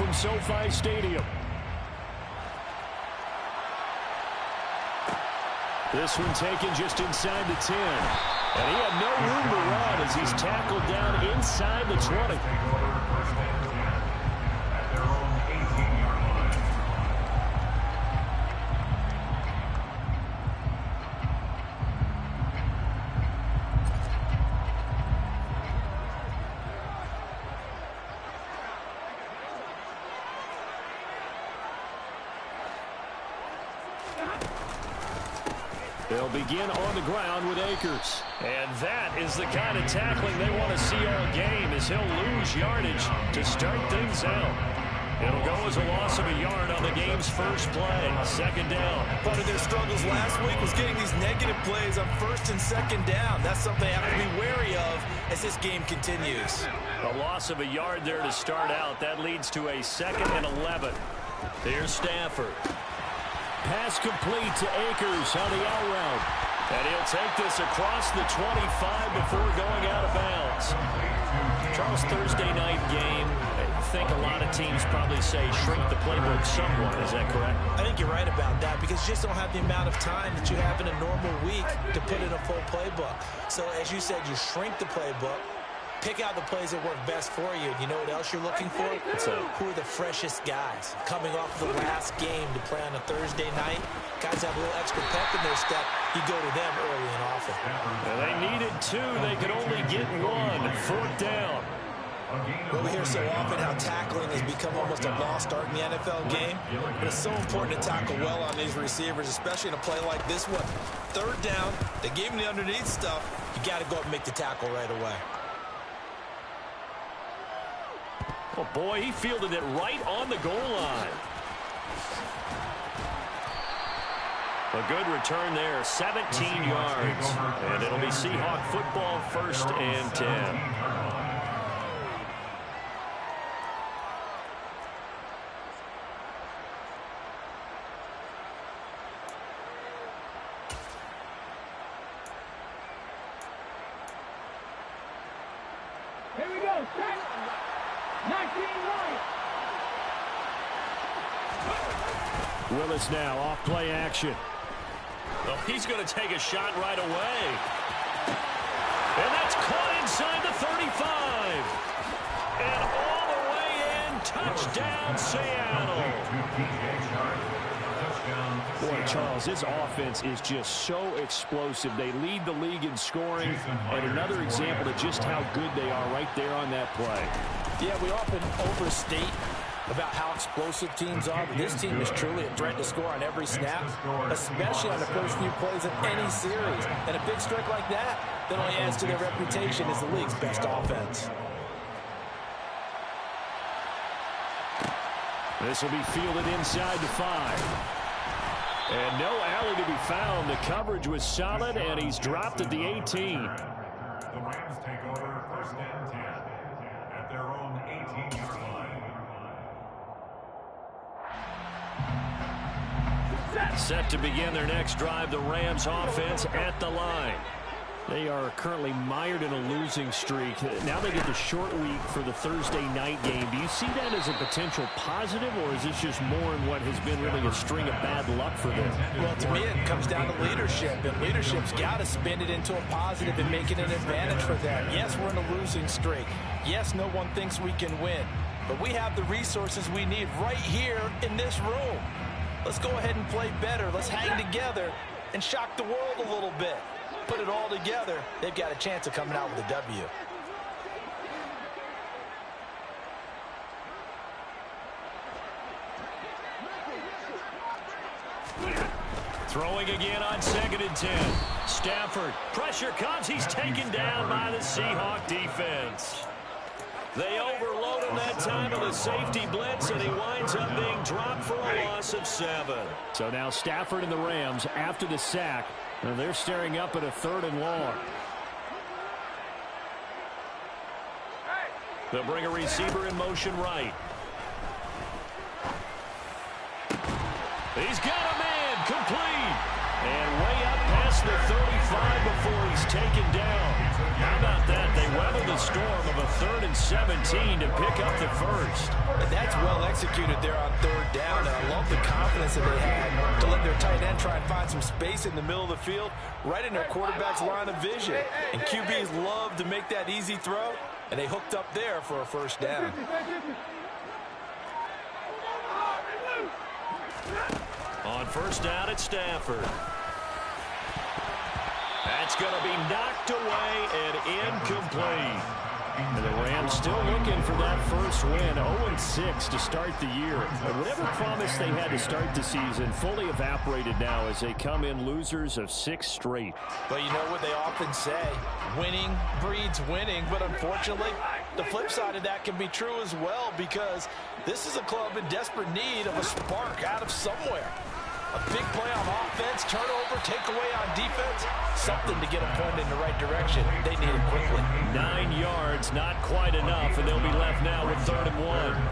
from SoFi Stadium. This one taken just inside the 10. And he had no room to run as he's tackled down inside the 20. They'll begin on the ground with Akers. And that is the kind of tackling they want to see all game, as he'll lose yardage to start things out. It'll go as a loss of a yard on the game's first play. Second down. Part of their struggles last week was getting these negative plays on first and second down. That's something they have to be wary of as this game continues. A loss of a yard there to start out. That leads to a 2nd and 11. Here's Stafford. Pass complete to Akers on the out route. And he'll take this across the 25 before going out of bounds. Charles, Thursday night game, I think a lot of teams probably say shrink the playbook somewhat. Is that correct? I think you're right about that, because you just don't have the amount of time that you have in a normal week to put in a full playbook. So as you said, you shrink the playbook. Pick out the plays that work best for you. You know what else you're looking for? Who are the freshest guys coming off the last game to play on a Thursday night? Guys have a little extra pep in their step. You go to them early and often. And they needed 2. They could only get 1. 4th down. Well, we hear so often how tackling has become almost a lost art in the NFL game. But it's so important to tackle well on these receivers, especially in a play like this one. 3rd down, they gave him the underneath stuff. You got to go up and make the tackle right away. Oh, boy, he fielded it right on the goal line. A good return there, 17 yards. And it'll be Seahawk football, 1st and 10. Here we go, set. 19 right. Willis now off play action. Oh, he's going to take a shot right away. And that's caught inside the 35. And all the way in, touchdown Seattle. Boy, Charles, this offense is just so explosive. They lead the league in scoring, and another example of just how good they are right there on that play. Yeah, we often overstate about how explosive teams are, but this team is truly a threat to score on every snap, especially on the first few plays of any series. And a big strike like that only adds to their reputation as the league's best offense. This will be fielded inside the 5. And no alley to be found. The coverage was solid, and he's dropped at the 18. The Rams take over 1st and 10 at their own 18-yard line. Set to begin their next drive, the Rams offense at the line. They are currently mired in a losing streak. Now they get the short week for the Thursday night game. Do you see that as a potential positive, or is this just more in what has been really a string of bad luck for them? Well, to me, it comes down to leadership, and leadership's got to spin it into a positive and make it an advantage for them. Yes, we're in a losing streak. Yes, no one thinks we can win, but we have the resources we need right here in this room. Let's go ahead and play better. Let's hang together and shock the world a little bit. Put it all together, they've got a chance of coming out with a W. Throwing again on 2nd and 10. Stafford, pressure comes. He's taken down by the Seahawk defense. They overload him that time with a safety blitz, and he winds up being dropped for a loss of 7. So now Stafford and the Rams, after the sack, and they're staring up at a 3rd and long. They'll bring a receiver in motion right. He's got a man, complete. And way up past the 35 before he's taken down. How about that? They weather weather the storm of a 3rd and 17 to pick up the first. And that's well executed there on 3rd down. And I love the confidence that they had to let their tight end try and find some space in the middle of the field, right in their quarterback's line of vision. And QBs love to make that easy throw, and they hooked up there for a 1st down. On 1st down at Stafford. That's going to be knocked away and incomplete. And the Rams still looking for that first win, 0-6 to start the year. And whatever promise they had to start the season fully evaporated now as they come in losers of 6 straight. But you know what they often say, winning breeds winning. But unfortunately, the flip side of that can be true as well, because this is a club in desperate need of a spark out of somewhere. A big play on offense, turnover, takeaway on defense, something to get them pointed in the right direction. They need it quickly. 9 yards, not quite enough, and they'll be left now with 3rd and 1.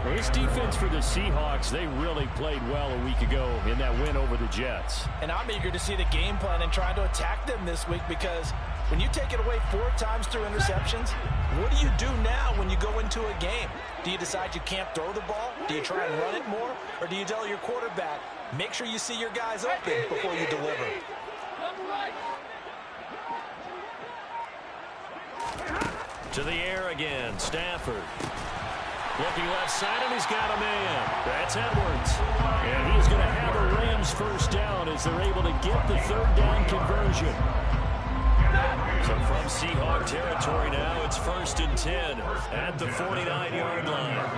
Well, this defense for the Seahawks, they really played well a week ago in that win over the Jets. And I'm eager to see the game plan and trying to attack them this week, because when you take it away 4 times through interceptions, what do you do now when you go into a game? Do you decide you can't throw the ball? Do you try and run it more? Or do you tell your quarterback, make sure you see your guys open before you deliver? To the air again, Stafford. Looking left side, and he's got a man. That's Edwards. And he's going to have a Rams 1st down as they're able to get the 3rd down conversion. So from Seahawk territory now, it's 1st and 10 at the 49-yard line.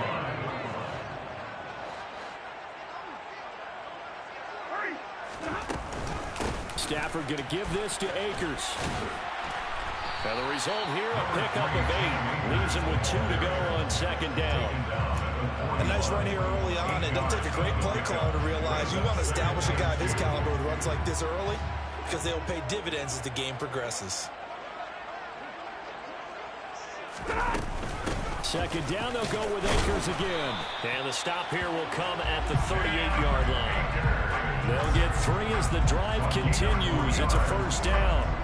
Stafford going to give this to Akers. And the result here, a pickup of 8. Leaves him with 2 to go on 2nd down. A nice run here early on. It doesn't take a great play caller to realize you want to establish a guy of his caliber with runs like this early, because they'll pay dividends as the game progresses. 2nd down, they'll go with Akers again. And the stop here will come at the 38-yard line. They'll get 3 as the drive continues. It's a 1st down.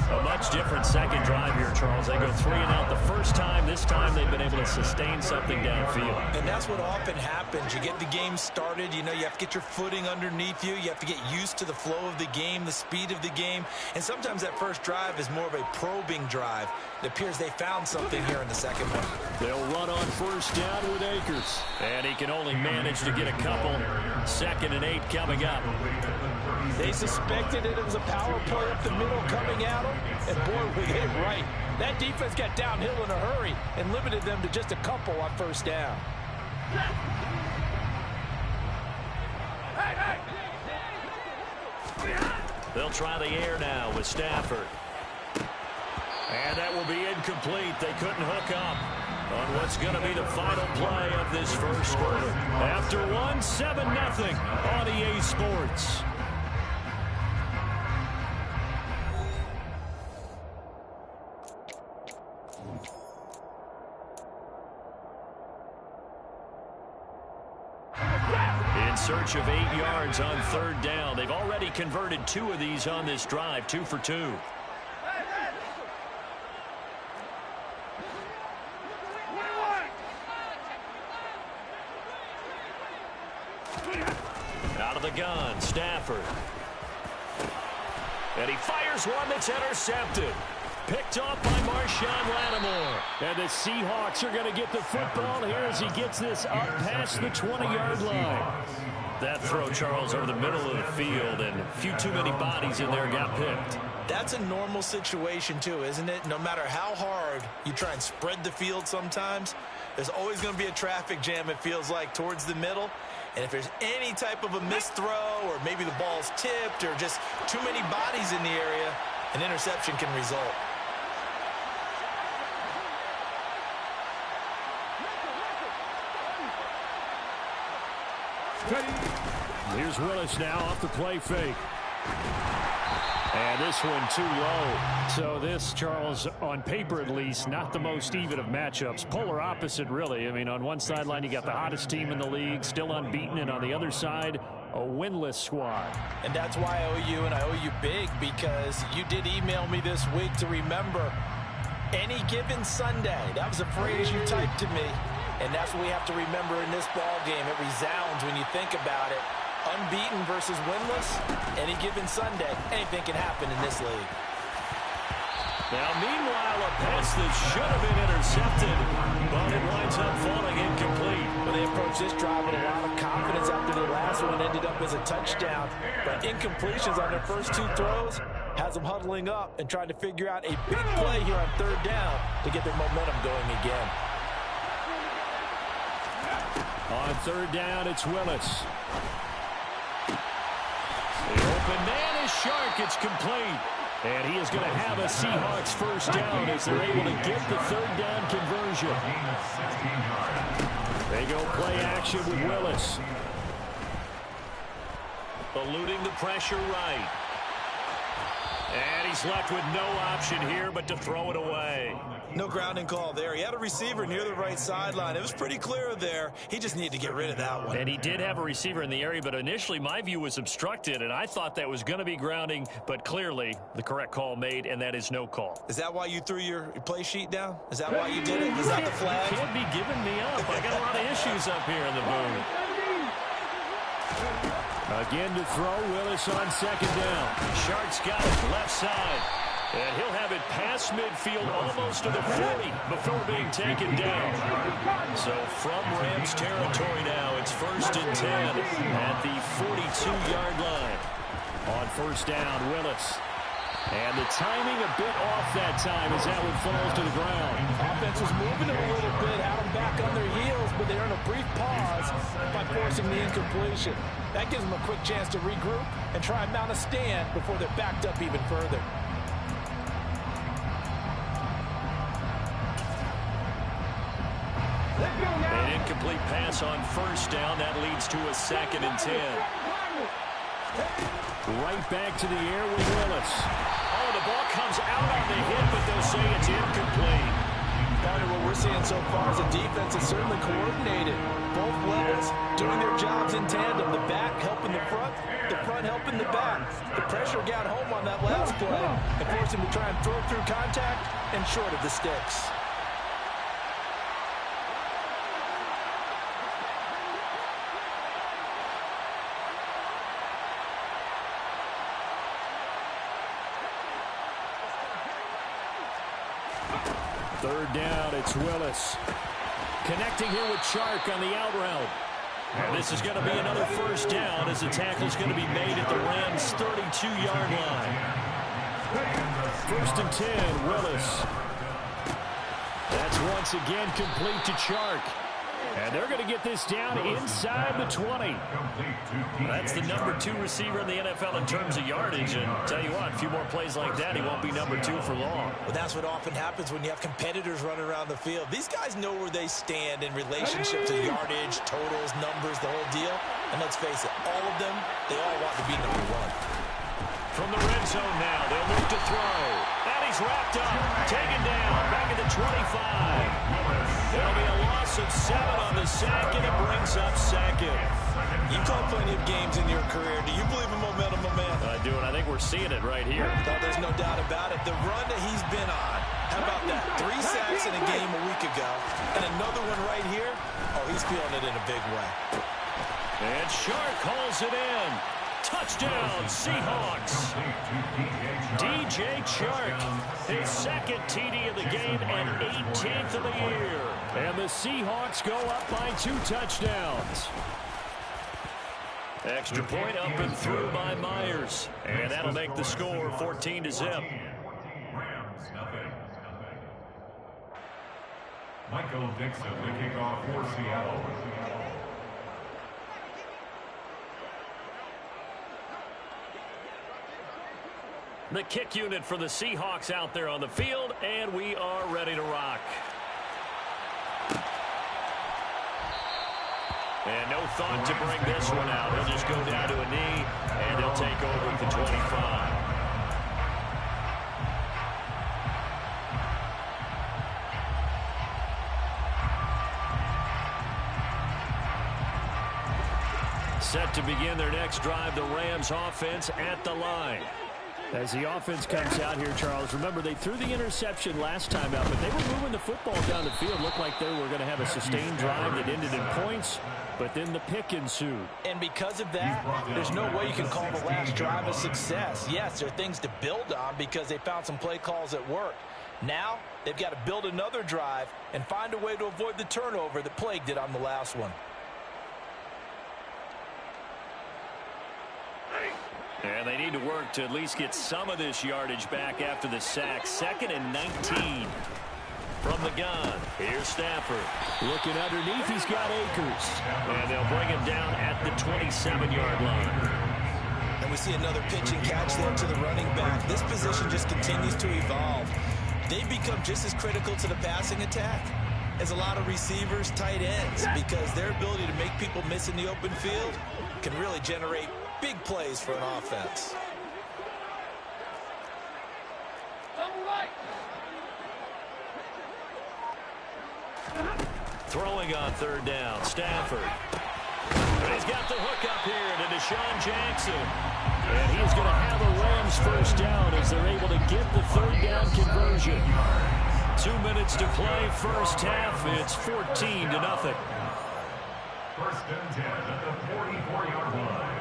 A much different second drive here, Charles. They go 3 and out the first time. This time they've been able to sustain something downfield. And that's what often happens. You get the game started. You know, you have to get your footing underneath you. You have to get used to the flow of the game, the speed of the game. And sometimes that first drive is more of a probing drive. It appears they found something here in the second one. They'll run on 1st down with Akers. And he can only manage to get a couple. 2nd and 8 coming up. They suspected it was a power play up the middle coming at them, and boy, were they right. That defense got downhill in a hurry and limited them to just a couple on 1st down. They'll try the air now with Stafford. And that will be incomplete. They couldn't hook up on what's going to be the final play of this first quarter. After one, 7-0 on EA Sports. In search of 8 yards on 3rd down. They've already converted 2 of these on this drive, 2 for 2. Out of the gun, Stafford. And he fires one that's intercepted. Picked off by Marshawn Lattimore. And the Seahawks are going to get the football here as he gets this up past the 20-yard line. That throw, Charles, over the middle of the field, and a few too many bodies in there got picked. That's a normal situation, too, isn't it? No matter how hard you try and spread the field sometimes, there's always going to be a traffic jam, it feels like, towards the middle. And if there's any type of a missed throw, or maybe the ball's tipped, or just too many bodies in the area, an interception can result. Here's Willis now off the play fake. And this one too low. So this, Charles, on paper at least, not the most even of matchups. Polar opposite, really. I mean, on one sideline, you got the hottest team in the league, still unbeaten, and on the other side, a winless squad. And that's why I owe you, and I owe you big, because you did email me this week to remember Any given Sunday. That was a phrase you typed to me, and that's what we have to remember in this ball game. It resounds when you think about it. Unbeaten versus winless, any given Sunday, anything can happen in this league. Now, meanwhile, a pass that should have been intercepted, but it winds up falling incomplete. Well, they approached this drive with a lot of confidence after the last one ended up as a touchdown. But incompletions on their first two throws has them huddling up and trying to figure out a big play here on third down to get their momentum going again. On third down, it's Willis. The open man is Shark. It's complete. And he is going to have a Seahawks first down as they're able to get the third down conversion. They go play action with Willis. Eluding the pressure right. And he's left with no option here but to throw it away. No grounding call there. He had a receiver near the right sideline. It was pretty clear there. He just needed to get rid of that one. And he did have a receiver in the area, but initially my view was obstructed, and I thought that was going to be grounding, but clearly the correct call made, and that is no call. Is that why you threw your play sheet down? Is that why you did it? Is that the flag? You can't be giving me up. I got a lot of issues up here in the booth. Again to throw, Willis on second down. Shark's got it left side. And he'll have it past midfield almost to the 40 before being taken down. So from Rams territory now, it's 1st and 10 at the 42-yard line. On first down, Willis. And the timing a bit off that time as that one falls to the ground. Offense was moving it a little bit, had them back on their heels, but they're in a brief pause by forcing the incompletion. That gives them a quick chance to regroup and try and mount a stand before they're backed up even further. An incomplete pass on first down. That leads to a 2nd and 10. Right back to the air with Willis. Oh, the ball comes out on the hit, but they'll say it's incomplete. Part of what we're seeing so far is a defense that's certainly coordinated. Both levels doing their jobs in tandem. The back helping the front helping the back. The pressure got home on that last play and forced him to try and throw through contact and short of the sticks. Third down, it's Willis. Connecting here with Shark on the out route. And this is going to be another first down as the tackle's going to be made at the Rams' 32-yard line. 1st and 10, Willis. That's once again complete to Shark. And they're going to get this down inside the 20. That's the number 2 receiver in the NFL in terms of yardage. And tell you what, a few more plays like that, he won't be number 2 for long. Well, that's what often happens when you have competitors running around the field. These guys know where they stand in relationship to yardage, totals, numbers, the whole deal. And let's face it, all of them, they all want to be number 1. From the red zone now, they'll look to throw. And he's wrapped up, taken down, back at the 25. There'll be a loss of 7 on the sack, and it brings up 2nd. You've called plenty of games in your career. Do you believe in momentum, my man? I do, and I think we're seeing it right here. Oh, there's no doubt about it. The run that he's been on, how about that? 3 sacks in a game a week ago, and another one right here. Oh, he's feeling it in a big way. And Shark calls it in. Touchdown, Seahawks. DJ Chark, his 2nd TD of the game and 18th of the year. And the Seahawks go up by 2 touchdowns. Extra point up and through by Myers. And that'll make the score 14-0. Michael Dixon, the kickoff for Seattle. The kick unit for the Seahawks out there on the field, and we are ready to rock. And no thought to bring this one out. He'll just go down to a knee, and he'll take over at the 25. Set to begin their next drive, the Rams offense at the line. As the offense comes out here, Charles, remember they threw the interception last time out, but they were moving the football down the field. Looked like they were going to have a sustained drive that ended in points, but then the pick ensued. And because of that, there's no way you can call the last drive a success. Yes, there are things to build on because they found some play calls that work. Now, they've got to build another drive and find a way to avoid the turnover that plagued it on the last one. And they need to work to at least get some of this yardage back after the sack. 2nd and 19 from the gun. Here's Stafford. Looking underneath, he's got Akers. And they'll bring him down at the 27-yard line. And we see another pitch and catch there to the running back. This position just continues to evolve. They become just as critical to the passing attack as a lot of receivers, tight ends, because their ability to make people miss in the open field can really generate big plays for an offense. Throwing on 3rd down, Stafford. And he's got the hook up here to Deshaun Jackson. And he's going to have a Rams 1st down as they're able to get the 3rd down conversion. 2 minutes to play, 1st half. It's 14-0. 1st and 10 at the 44-yard line.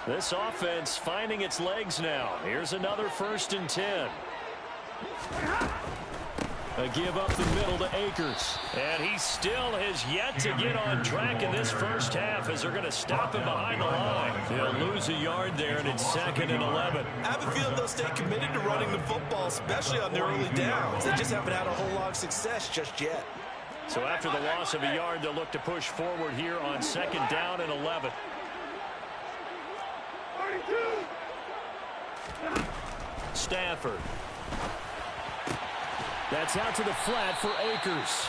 This offense finding its legs now. Here's another 1st and 10. A give up the middle to Akers. And he still has yet to get on track in this 1st half as they're going to stop him behind the line. They'll lose a yard there, and it's 2nd and 11. I have a feeling they'll stay committed to running the football, especially on their early downs. They just haven't had a whole lot of success just yet. So after the loss of a yard, they'll look to push forward here on 2nd down and 11. Stafford. That's out to the flat for Akers.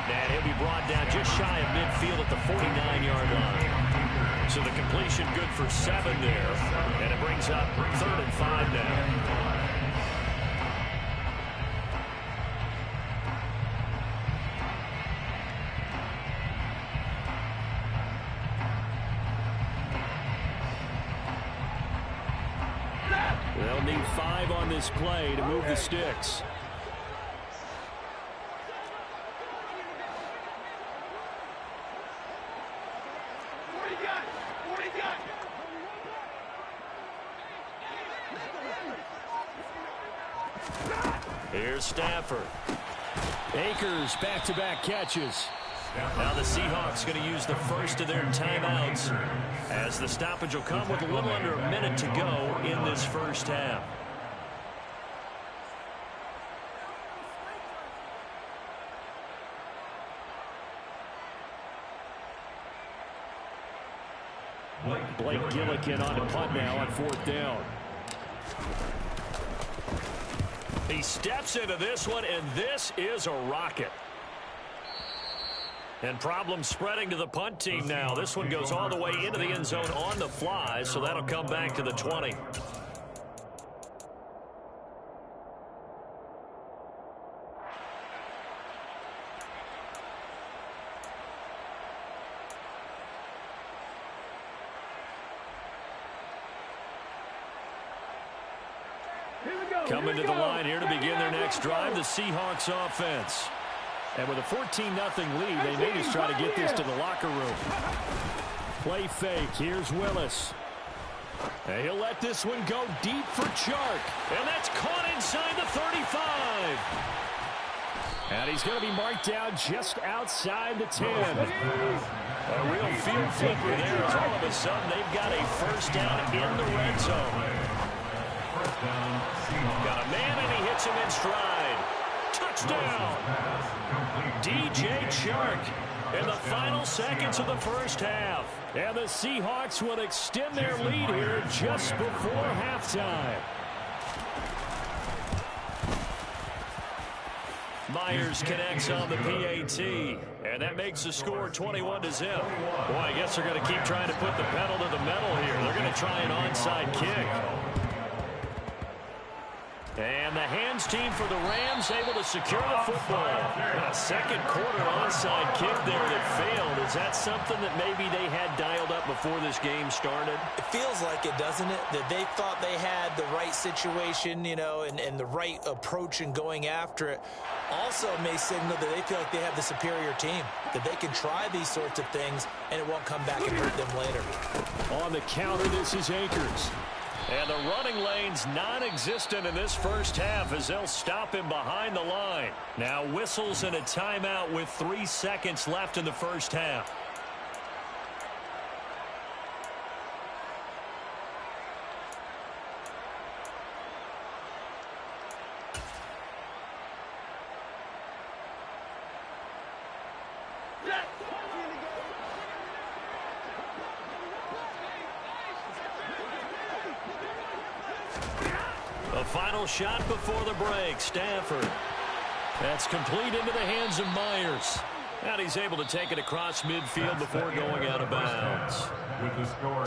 And he'll be brought down just shy of midfield at the 49-yard line. So the completion good for 7 there. And it brings up 3rd and 5 now. They'll need 5 on this play to move the sticks. Here's Stafford. Akers back-to-back catches. Now the Seahawks going to use the first of their timeouts as the stoppage will come with a little under a minute to go in this 1st half. Blake Gillikin on the punt now on 4th down. He steps into this one, and this is a rocket. And problems spreading to the punt team now. This one goes all the way into the end zone on the fly, so that'll come back to the 20. Coming to the line here to begin their next drive, the Seahawks offense. And with a 14-0 lead, they may just try to get this to the locker room. Play fake. Here's Willis. And he'll let this one go deep for Chark. And that's caught inside the 35. And he's going to be marked down just outside the 10. A real field flipper there as all of a sudden they've got a 1st down in the red zone. Got a man and he hits him in stride. Touchdown! DJ Chark in the final seconds of the 1st half. And the Seahawks will extend their lead here just before halftime. Myers connects on the PAT, and that makes the score 21-0. Boy, I guess they're going to keep trying to put the pedal to the metal here. They're going to try an onside kick. And the hands team for the Rams able to secure the football. A second quarter onside kick there that failed. Is that something that maybe they had dialed up before this game started? It feels like it, doesn't it? That they thought they had the right situation, you know, and the right approach in going after it. Also may signal that they feel like they have the superior team, that they can try these sorts of things and it won't come back and hurt them later. On the counter, this is Akers. And the running lane's non-existent in this first half as they'll stop him behind the line. Now whistles and a timeout with 3 seconds left in the first half. The final shot before the break. Stafford. That's complete into the hands of Myers. And he's able to take it across midfield before going out of bounds.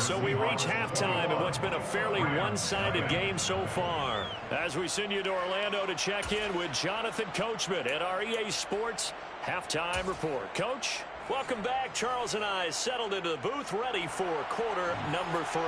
So we reach halftime in what's been a fairly one-sided game so far. As we send you to Orlando to check in with Jonathan Coachman at our EA Sports Halftime Report. Coach, welcome back. Charles and I settled into the booth ready for quarter number 3.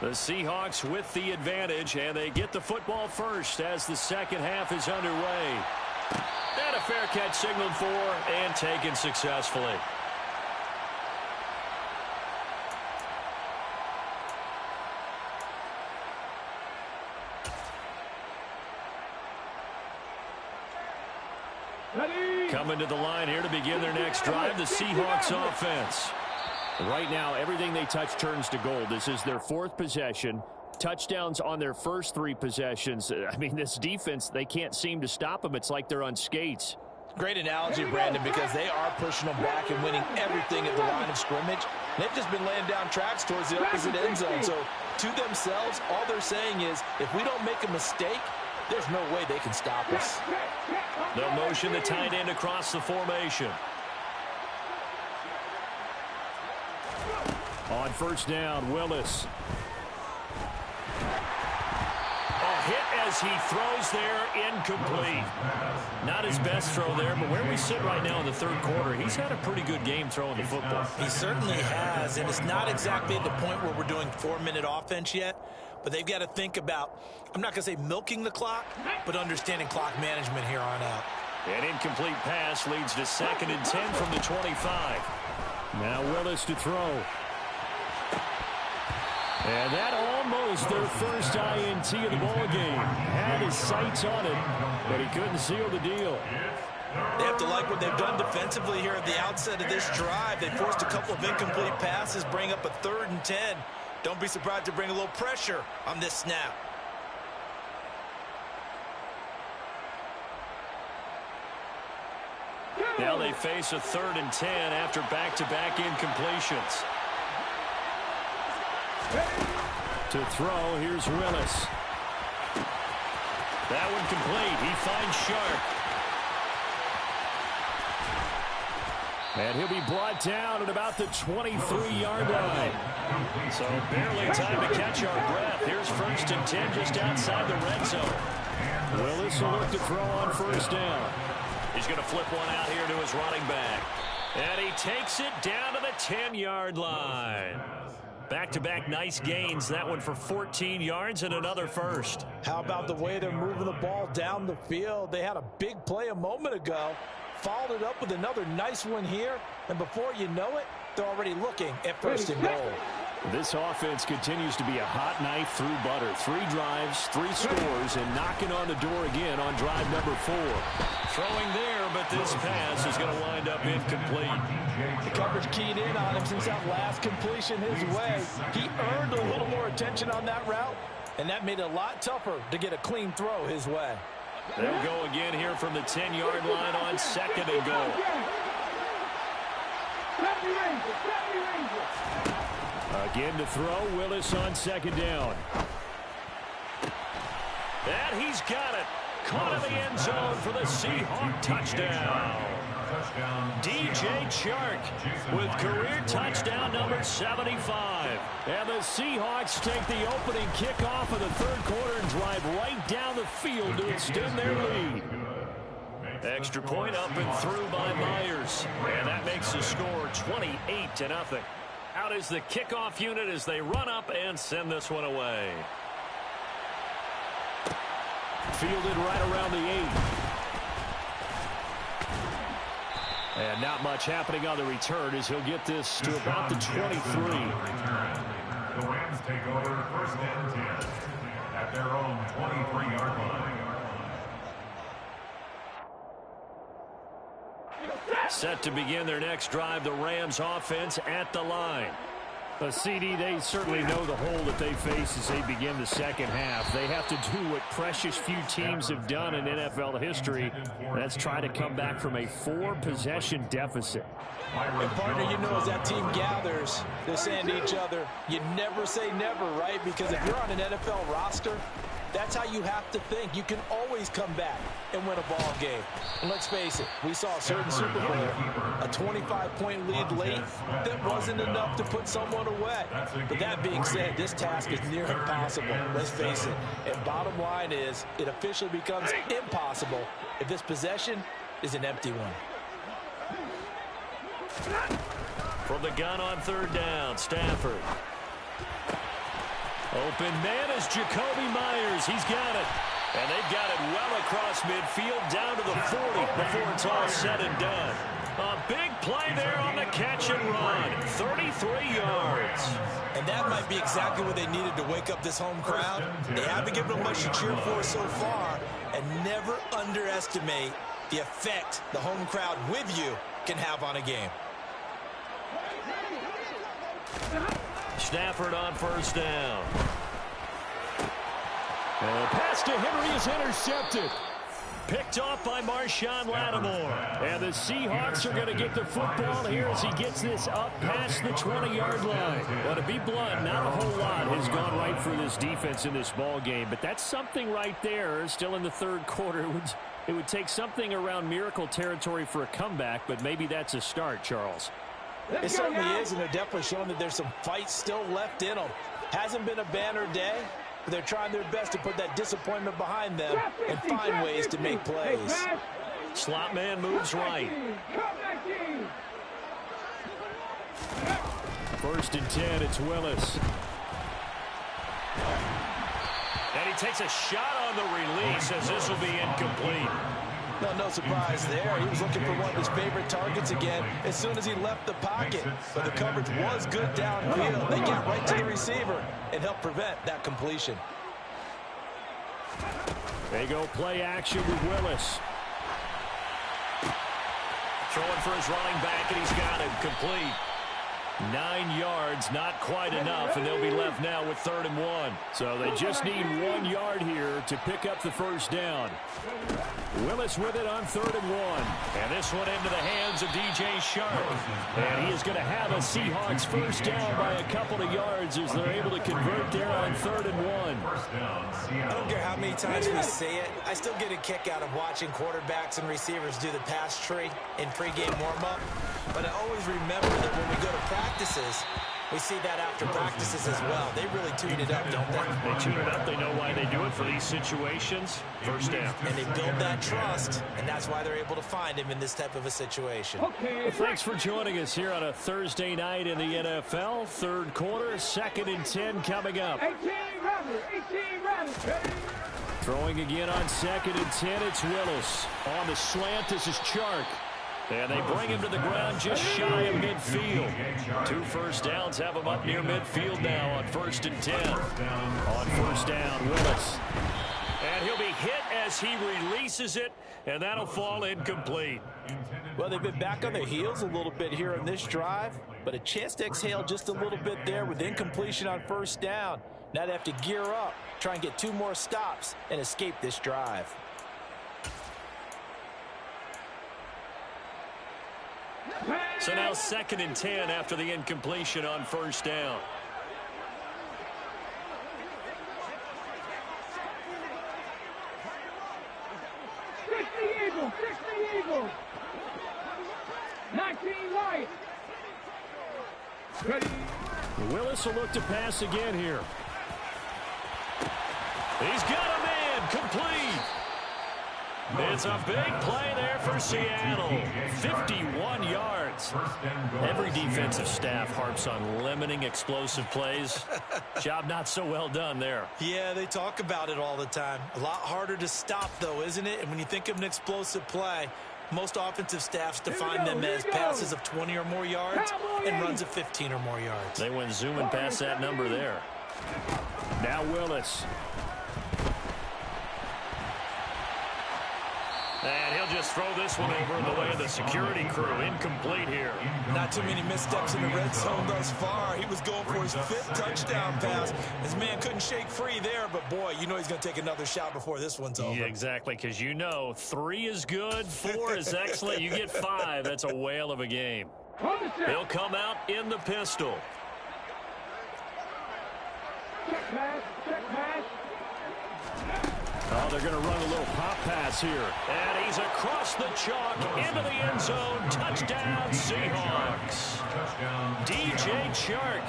The Seahawks with the advantage, and they get the football first as the second half is underway. And a fair catch signaled for and taken successfully. Coming to the line here to begin their next drive, the Seahawks offense. Right now, everything they touch turns to gold. This is their 4th possession. Touchdowns on their first 3 possessions. I mean, this defense, they can't seem to stop them. It's like they're on skates. Great analogy, Brandon, because they are pushing them back and winning everything at the line of scrimmage. They've just been laying down tracks towards the opposite end zone. So, to themselves, all they're saying is, if we don't make a mistake, there's no way they can stop us. They'll motion the tight end across the formation. On first down, Willis. A hit as he throws there, incomplete. Not his best throw there, but where we sit right now in the third quarter, he's had a pretty good game throwing the football. He certainly has, and it's not exactly at the point where we're doing 4-minute offense yet, but they've got to think about, I'm not going to say milking the clock, but understanding clock management here on out. An incomplete pass leads to 2nd and 10 from the 25. Now Willis to throw. And that almost their first INT of the ball game. Had his sights on it, but he couldn't seal the deal. They have to like what they've done defensively here at the outset of this drive. They forced a couple of incomplete passes, bring up a 3rd and 10. Don't be surprised to bring a little pressure on this snap. Now they face a 3rd and 10 after back-to-back incompletions. To throw, here's Willis. That one complete. He finds Sharp. And he'll be brought down at about the 23-yard line. So barely time to catch our breath. Here's 1st and 10 just outside the red zone. Willis will look to throw on first down. He's going to flip one out here to his running back. And he takes it down to the 10-yard line. Back-to-back nice gains. That one for 14 yards and another first. How about the way they're moving the ball down the field? They had a big play a moment ago. Followed it up with another nice one here. And before you know it, they're already looking at 1st and goal. This offense continues to be a hot knife through butter. 3 drives, 3 scores, and knocking on the door again on drive number 4. Throwing there, but this pass is going to wind up incomplete. The coverage keyed in on him since that last completion his way. He earned a little more attention on that route, and that made it a lot tougher to get a clean throw his way. They'll go again here from the 10-yard line on 2nd and goal. Again to throw, Willis on second down. And he's got it. Caught in the end zone for the Seahawk touchdown. DJ Chark with career touchdown number 75. And the Seahawks take the opening kickoff of the third quarter and drive right down the field to extend their lead. Extra point up and through by Myers. And that makes the score 28-0. Out is the kickoff unit as they run up and send this one away. Fielded right around the 8. And not much happening on the return as he'll get this to about the 23. The Rams take over first and 10 at their own 23-yard line. Set to begin their next drive, the Rams offense at the line. CD, they certainly know the hole that they face as they begin the second half. They have to do what precious few teams have done in NFL history. That's try to come back from a 4-possession deficit. And partner, you know, as that team gathers, they're saying to each other, you never say never, right? Because if you're on an NFL roster, that's how you have to think. You can always come back and win a ball game. And let's face it, we saw a certain Super Bowl, a 25-point lead late that wasn't enough to put someone away. But that being said, this task is near impossible. Let's face it. And bottom line is, it officially becomes impossible if this possession is an empty one. From the gun on third down, Stafford. Open man is Jakobi Myers. He's got it. And they've got it well across midfield down to the 40 before it's all said and done. A big play there on the catch and run. 33 yards. And that might be exactly what they needed to wake up this home crowd. They haven't given them much to cheer for so far. And never underestimate the effect the home crowd with you can have on a game. Stafford on first down. And the pass to Henry is intercepted. Picked off by Marshawn Lattimore. And the Seahawks are going to get the football here as he gets this up past the 20-yard line. Well, to be blunt, not a whole lot has gone right for this defense in this ball game. But that's something right there. Still in the third quarter. It would take something around miracle territory for a comeback, but maybe that's a start, Charles. It certainly is, and they're definitely showing that there's some fight still left in them. Hasn't been a banner day, but they're trying their best to put that disappointment behind them and find ways to make plays. Slot man moves right. First and 10, it's Willis. And he takes a shot on the release as this will be incomplete. No surprise there. He was looking for one of his favorite targets again as soon as he left the pocket. But the coverage was good downfield. They get right to the receiver and help prevent that completion. They go play action with Willis. Throwing for his running back, and he's got it complete. 9 yards, not quite enough, and they'll be left now with 3rd and 1. So they just need 1 yard here to pick up the first down. Willis with it on 3rd and 1. And this one into the hands of DJ Chark. And he is going to have a Seahawks first down by a couple of yards as they're able to convert there on 3rd and 1. I don't care how many times we say it, I still get a kick out of watching quarterbacks and receivers do the pass tree in pregame warm-up. But I always remember that when we go to practices, we see that after practices as well. They really tune it up, don't they? They tune it up. They know why they do it for these situations. First down. And they build that trust, and that's why they're able to find him in this type of a situation. Well, thanks for joining us here on a Thursday night in the NFL. Third quarter, 2nd and 10 coming up. 18 runners. Throwing again on 2nd and 10, it's Willis. On the slant, this is Chark. And they bring him to the ground just shy of midfield. 2 first downs have him up near midfield now on 1st and 10. On first down, Willis. And he'll be hit as he releases it, and that'll fall incomplete. Well, they've been back on their heels a little bit here on this drive, but a chance to exhale just a little bit there with incompletion on first down. Now they have to gear up, try and get 2 more stops, and escape this drive. Pass. So now 2nd and 10 after the incompletion on first down. Fix the Eagles. 19 right. Ready. Willis will look to pass again here. He's got a man, complete. It's a big play there for Seattle. 51 yards. Every defensive staff harps on limiting explosive plays. Job not so well done there. Yeah, they talk about it all the time. A lot harder to stop, though, isn't it? And when you think of an explosive play, most offensive staffs define them as passes of 20 or more yards and runs of 15 or more yards. They went zooming past that number there. Now Willis. And he'll just throw this one over in the way of the security crew. Incomplete here. Not too many missteps in the red zone thus far. He was going for his 5th touchdown pass. His man couldn't shake free there, but boy, you know he's going to take another shot before this one's over. Yeah, exactly, because you know 3 is good, 4 is excellent. You get 5. That's a whale of a game. He'll come out in the pistol. Check pass. Oh, they're going to run a little pop pass here. And he's across the chalk into the end zone. Touchdown, Seahawks. DJ Chark,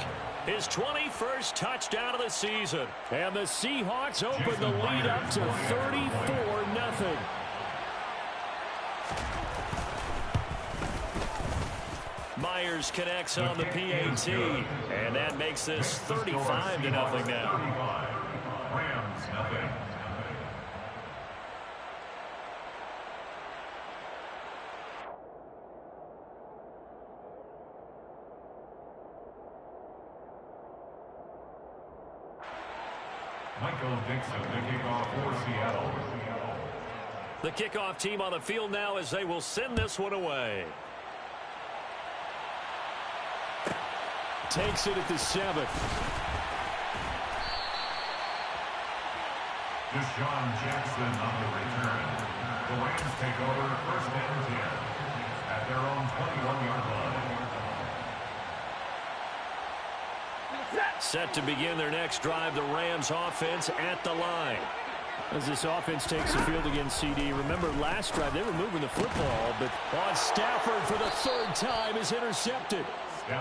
his 21st touchdown of the season. And the Seahawks open the lead up to 34-0. Myers connects on the PAT. And that makes this 35-0 now. Rams, nothing. Michael Dixon, the kickoff for Seattle. The kickoff team on the field now as they will send this one away. Takes it at the 7. Deshaun Jackson on the return. The Rams take over 1st and 10 at their own 21-yard line. Set to begin their next drive, the Rams offense at the line. As this offense takes the field against CD, remember last drive they were moving the football, but on Stafford for the 3rd time is intercepted.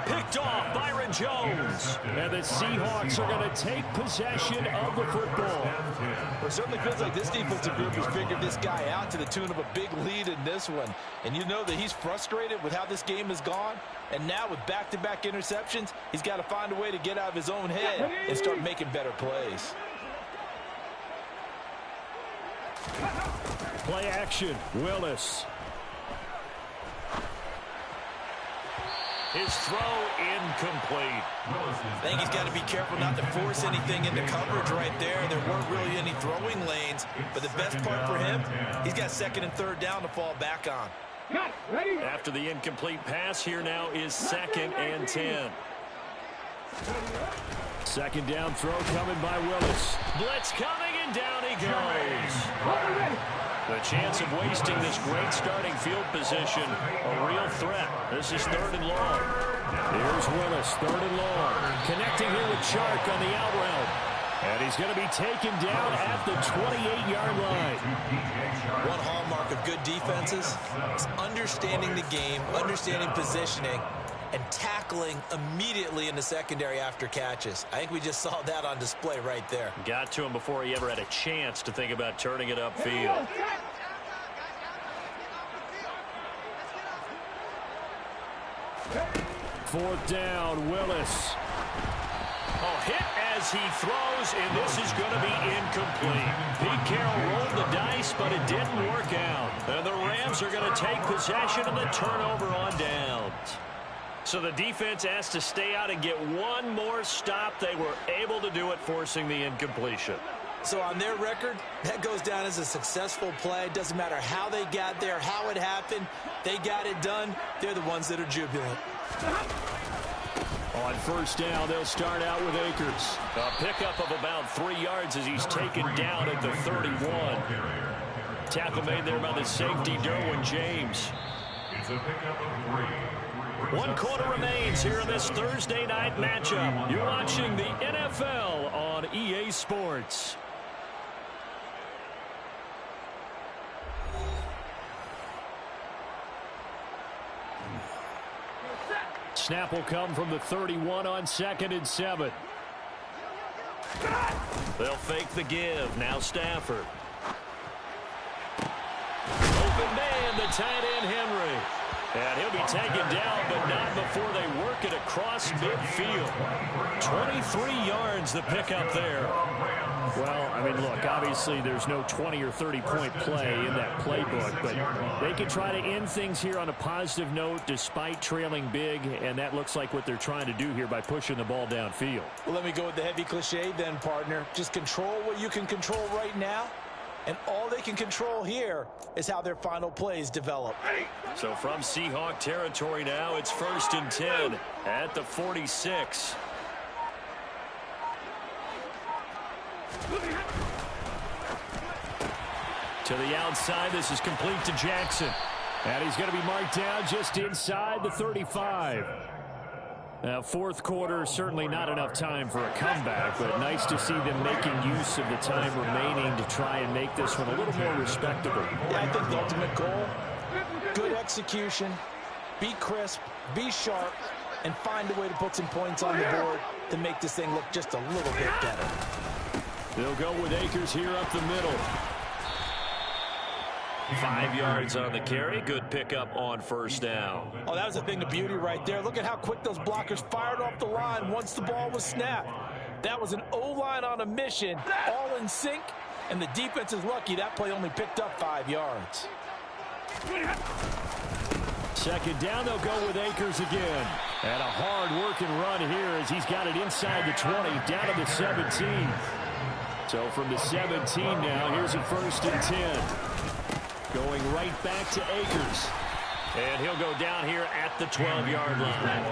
Picked off Byron Jones. And the Seahawks are going to take possession of the football. Well, it certainly feels like this defensive group has figured this guy out to the tune of a big lead in this one. And you know that he's frustrated with how this game has gone. And now with back-to-back interceptions, he's got to find a way to get out of his own head and start making better plays. Play action. Willis. His throw incomplete. I think he's got to be careful not to force anything into coverage right there. There weren't really any throwing lanes. But the best part for him, he's got 2nd and 3rd down to fall back on. After the incomplete pass, here now is 2nd and 10. 2nd down throw coming by Willis. Blitz coming, and down he goes. The chance of wasting this great starting field position, a real threat. This is 3rd and long. Here's Willis, 3rd and long. Connecting here with Chark on the out route. And he's going to be taken down at the 28-yard line. One hallmark of good defenses is understanding the game, understanding positioning, and tackling immediately in the secondary after catches. I think we just saw that on display right there. Got to him before he ever had a chance to think about turning it upfield. Fourth down, Willis. Oh, hit as he throws, and this is going to be incomplete. Pete Carroll rolled the dice, but it didn't work out. And the Rams are going to take possession of the turnover on downs. So the defense has to stay out and get one more stop. They were able to do it, forcing the incompletion. So on their record, that goes down as a successful play. Doesn't matter how they got there, how it happened. They got it done. They're the ones that are jubilant. On first down, they'll start out with Akers. A pickup of about 3 yards as he's taken down at the 31. Tackle made there by the safety, Derwin James. It's a pickup of 3. 1 quarter remains here in this Thursday night matchup. You're watching the NFL on EA Sports. Snap will come from the 31 on 2nd and 7. They'll fake the give. Now Stafford. Open man, the tight end Henry. And he'll be taken down, but not before they work it across midfield. 23 yards the pickup there. Well, I mean, look, obviously there's no 20 or 30-point play in that playbook, but they can try to end things here on a positive note despite trailing big, and that looks like what they're trying to do here by pushing the ball downfield. Well, let me go with the heavy cliche then, partner. Just control what you can control right now, and all they can control here is how their final plays develop. So from Seahawk territory now, it's 1st and 10 at the 46. To the outside, this is complete to Jackson. And he's going to be marked down just inside the 35. Now, 4th quarter, certainly not enough time for a comeback, but nice to see them making use of the time remaining to try and make this one a little more respectable. Yeah, I think the ultimate goal, good execution, be crisp, be sharp, and find a way to put some points on the board to make this thing look just a little bit better. They'll go with Akers here up the middle. 5 yards on the carry. Good pickup on 1st down. Oh, that was a thing of beauty right there. Look at how quick those blockers fired off the line once the ball was snapped. That was an O-line on a mission, all in sync, and the defense is lucky that play only picked up 5 yards. 2nd down, they'll go with Akers again. And a hard-working run here as he's got it inside the 20, down to the 17. So from the 17 now, here's a 1st and 10. Going right back to Akers. And he'll go down here at the 12-yard line.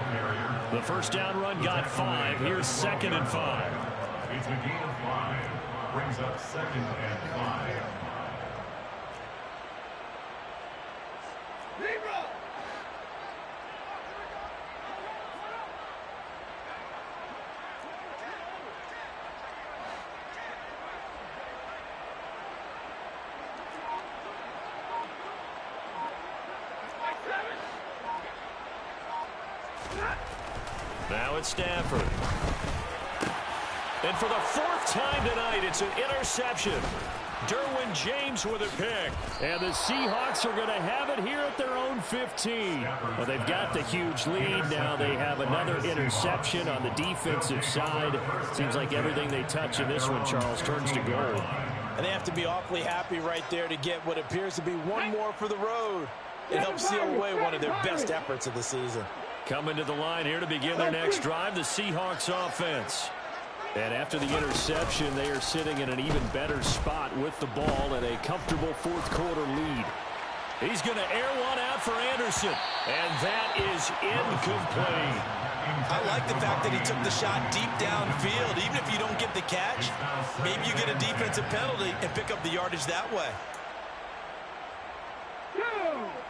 The 1st down run got 5. Here's 2nd and 5. It's a gain of 5. Brings up 2nd and 5. Now it's Stafford. And for the 4th time tonight, it's an interception. Derwin James with a pick. And the Seahawks are going to have it here at their own 15. Well, they've got the huge lead. Now they have another interception on the defensive side. Seems like everything they touch in this one, Charles, turns to gold. And they have to be awfully happy right there to get what appears to be one more for the road. It helps seal away one of their best efforts of the season. Coming to the line here to begin their next drive, the Seahawks offense. And after the interception, they are sitting in an even better spot with the ball and a comfortable 4th quarter lead. He's going to air one out for Anderson, and that is incomplete. I like the fact that he took the shot deep downfield. Even if you don't get the catch, maybe you get a defensive penalty and pick up the yardage that way.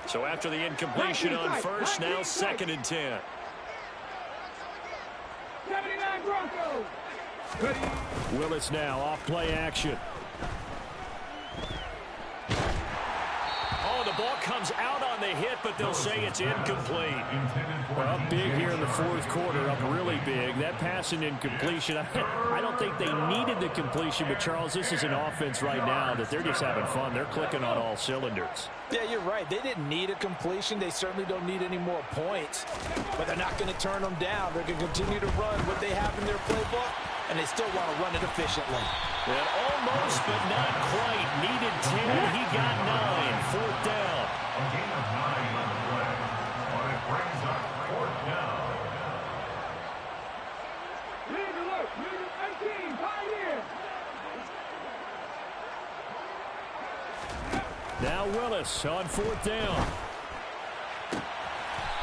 So after the incompletion on 1st, now 2nd and 10. 79 Broncos. Willis now off play action. Oh, the ball comes out on the hit, but they'll say it's incomplete. Well, up big here in the 4th quarter, up really big. That pass and incompletion, I don't think they needed the completion, but Charles, this is an offense right now that they're just having fun. They're clicking on all cylinders. Yeah, you're right. They didn't need a completion. They certainly don't need any more points, but they're not going to turn them down. They're going to continue to run what they have in their playbook, and they still want to run it efficiently. And almost, but not quite. Needed 10. He got 9. 4th down. A gain of 9 on the play. But it brings up 4th down. Lead alert. Lead 18. 5 years. Now Willis on 4th down.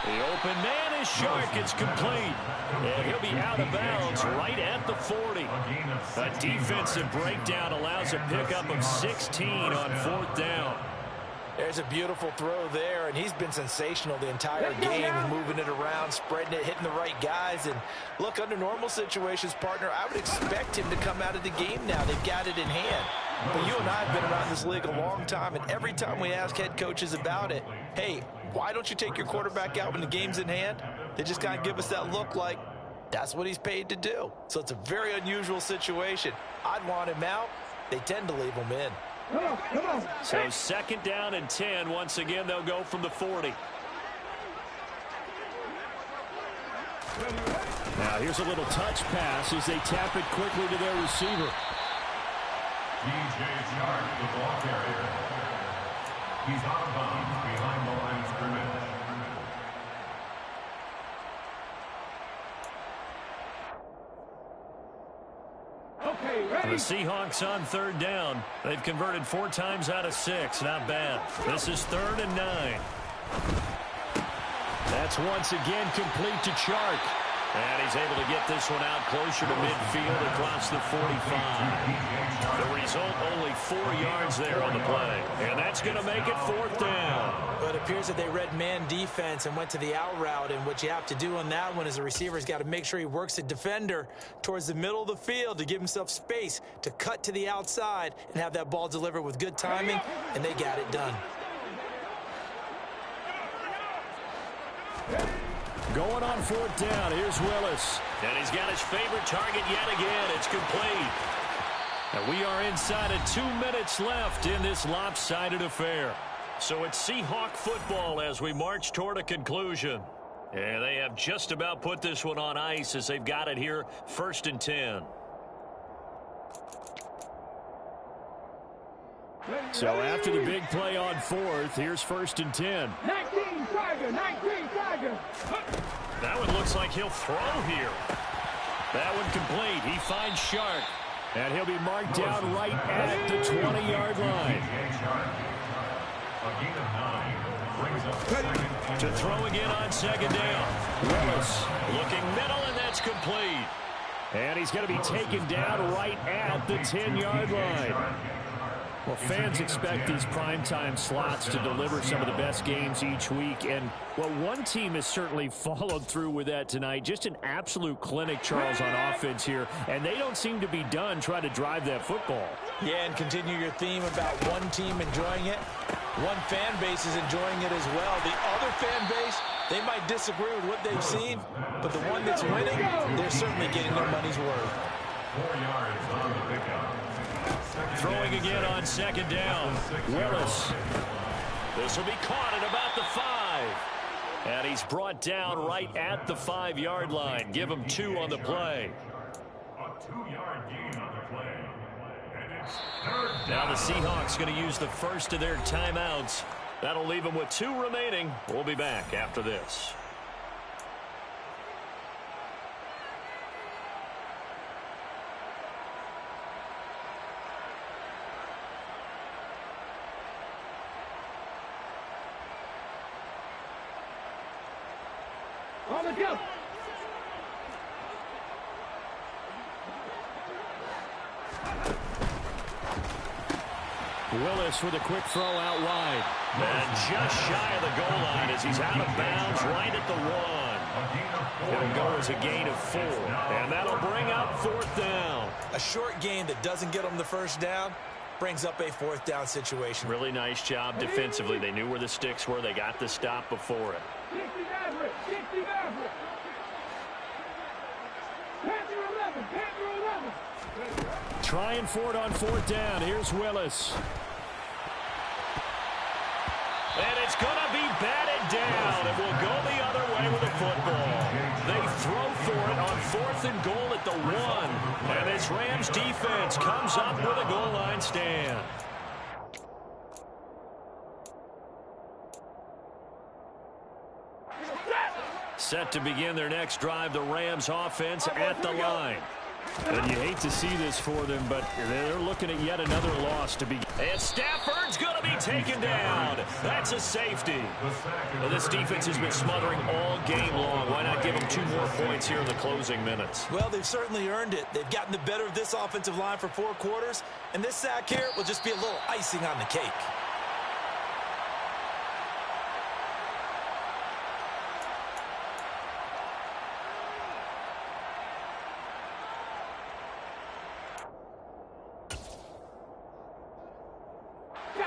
The open man is Shark. It's complete. And he'll be out of bounds right at the 40. A defensive breakdown allows a pickup of 16 on 4th down. There's a beautiful throw there, and he's been sensational the entire game, moving it around, spreading it, hitting the right guys. And look, under normal situations, partner, I would expect him to come out of the game now. They've got it in hand. But you and I have been around this league a long time, and every time we ask head coaches about it, hey, why don't you take your quarterback out when the game's in hand? They just kind of give us that look like that's what he's paid to do. So it's a very unusual situation. I'd want him out. They tend to leave him in. Come on. So 2nd down and 10. Once again, they'll go from the 40. Now here's a little touch pass as they tap it quickly to their receiver. DJ Chark, the ball carrier. He's out of bounds behind the line of scrimmage. Okay, ready? The Seahawks on 3rd down. They've converted 4 times out of 6. Not bad. This is 3rd and 9. That's once again complete to Chark. And he's able to get this one out closer to midfield across the 45. The result, only 4 yards there on the play. And that's going to make it 4th down. But it appears that they read man defense and went to the out route. And what you have to do on that one is the receiver's got to make sure he works the defender towards the middle of the field to give himself space to cut to the outside and have that ball delivered with good timing. And they got it done. Going on 4th down, here's Willis. And he's got his favorite target yet again. It's complete. And we are inside of 2 minutes left in this lopsided affair. So it's Seahawk football as we march toward a conclusion. And they have just about put this one on ice as they've got it here, 1st and 10. So after the big play on 4th, here's 1st and 10. 19 Tiger. That one looks like he'll throw here. That one complete. He finds Chark. And he'll be marked down right at the 20-yard line. To throw again on 2nd down. Willis looking middle, and that's complete. And he's going to be taken down right at the 10-yard line. Well, fans expect these primetime slots to deliver some of the best games each week. And, well, one team has certainly followed through with that tonight. Just an absolute clinic, Charles, on offense here. And they don't seem to be done trying to drive that football. Yeah, and continue your theme about one team enjoying it. One fan base is enjoying it as well. The other fan base, they might disagree with what they've seen, but the one that's winning, they're certainly getting their money's worth. 4 yards on the pickup. Throwing again on 2nd down. Willis. This will be caught at about the 5. And he's brought down right at the 5-yard line. Give him 2 on the play. A 2-yard gain on the play. And it's 3rd down. Now the Seahawks going to use the first of their timeouts. That'll leave them with 2 remaining. We'll be back after this. On the go. Willis with a quick throw out wide. And just shy of the goal line as he's out of bounds right at the 1. It'll go as a gain of 4. And that'll bring up 4th down. A short gain that doesn't get them the first down brings up a 4th down situation. Really nice job defensively. They knew where the sticks were. They got the stop before it. 60 Maverick. Panther 11. Trying for it on 4th down. Here's Willis. And it's going to be batted down. It will go the other way with the football. They throw for it on 4th and goal at the 1. And this Rams defense comes up with a goal line stand. Set to begin their next drive, the Rams offense at the line. And you hate to see this for them, but they're looking at yet another loss to begin. And Stafford's going to be taken down. That's a safety. Well, this defense has been smothering all game long. Why not give them 2 more points here in the closing minutes? Well, they've certainly earned it. They've gotten the better of this offensive line for 4 quarters, and this sack here will just be a little icing on the cake.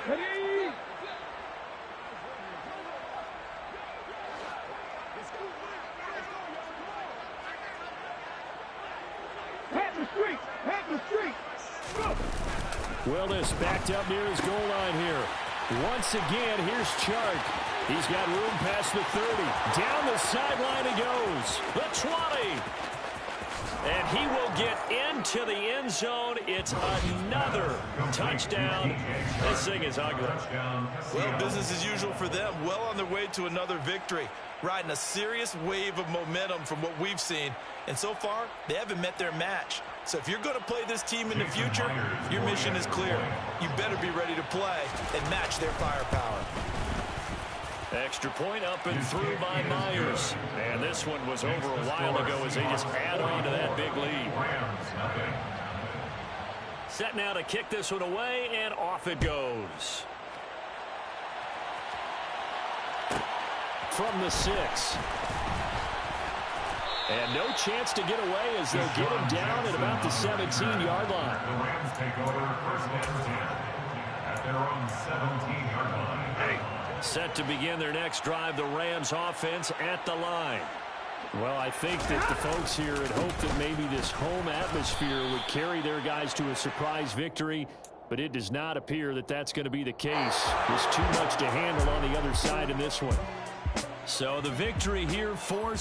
Ready? Pat the street! Pat the street! Go! Willis backed up near his goal line here. Once again, here's Chark. He's got room past the 30. Down the sideline he goes. The 20. And he will get into the end zone. It's another touchdown. This thing is ugly. Well, business as usual for them. Well on their way to another victory. Riding a serious wave of momentum from what we've seen. And so far, they haven't met their match. So if you're going to play this team in the future, your mission is clear. You better be ready to play and match their firepower. Extra point up and through by Myers. And this one was over a while ago as they just add on to that big lead. Set now to kick this one away, and off it goes. From the 6. And no chance to get away as they'll get him down at about the 17-yard line. The Rams take over first and 10 at their own 17-yard line. Hey. Set to begin their next drive, the Rams offense at the line. Well, I think that the folks here had hoped that maybe this home atmosphere would carry their guys to a surprise victory, but it does not appear that that's going to be the case. There's too much to handle on the other side in this one. So the victory here for